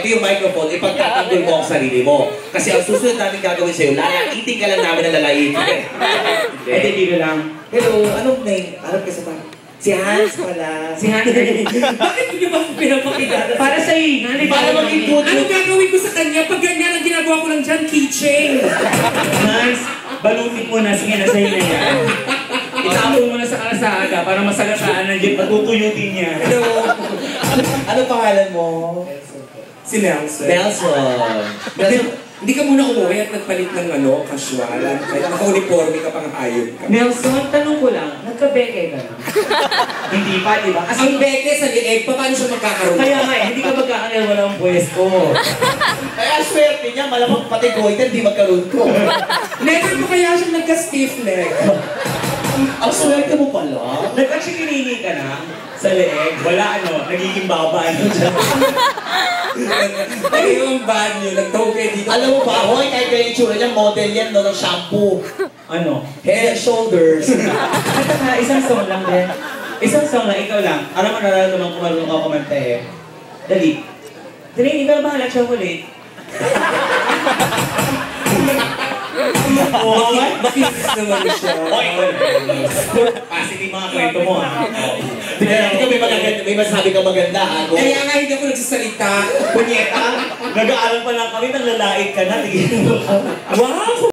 ito yung microphone, ipagtatanggol mo ang sarili mo. Kasi ang susunod namin gagawin sa'yo, lalaitin ka lang namin ang lalaitin. Ito dito lang. Hello, anong name? Harap ka sa pa. Si Hans pala. Si Hans. Bakit niyo ba pinapakilala? Para sa iyo. Para maging good. Ano gagawin ko sa kanya? Pag ganyan ang ginagawa ko lang dyan, keychain. Hans, balutin mo na. Sige na sa'yo na yan. Itapon mo na sa kalasada para masagataan ng jeep. Matutuyutin niya. Hello. Ano pangalan mo? Si Nelson. Nelson. Hindi ka muna umuwi at nagpalit ng casual. Naka-uniforme ka pang hayop ka. Nelson, tanong ko lang, nagka-beke ka na? Hindi pa, di ba? Ang beke sa lieg, paano siya magkakaroon? Kaya nga, hindi ka magkakaroon walang pwesto. Kaya swerte niya, malamang pati goiter, di magkaroon ko. Never mo kaya siya nagka-stiff leg. Ang swerte mo pala. Nagka-chikinini ka na sa leeg, wala nagiging baba dyan. Ay, yung banyo, nag-toke dito. Alam mo ba, hoy, kahit kayo yung tsura niya, model yan, no, ng shampoo. Head and shoulders. Isang song lang din. Isang song lang, ikaw lang. Alam mo, nararamdaman kung marunong ka kumanta eh. Dali. Dali, ikaw bahala, chocolate. Makinis naman siya. Positive mga kwento mo ha. Ikaw may masabi kang maganda ha. Kaya nga hindi ako nagsasalita. Punyeta, nag-aaral pa lang kami, naglalait ka na. Wow!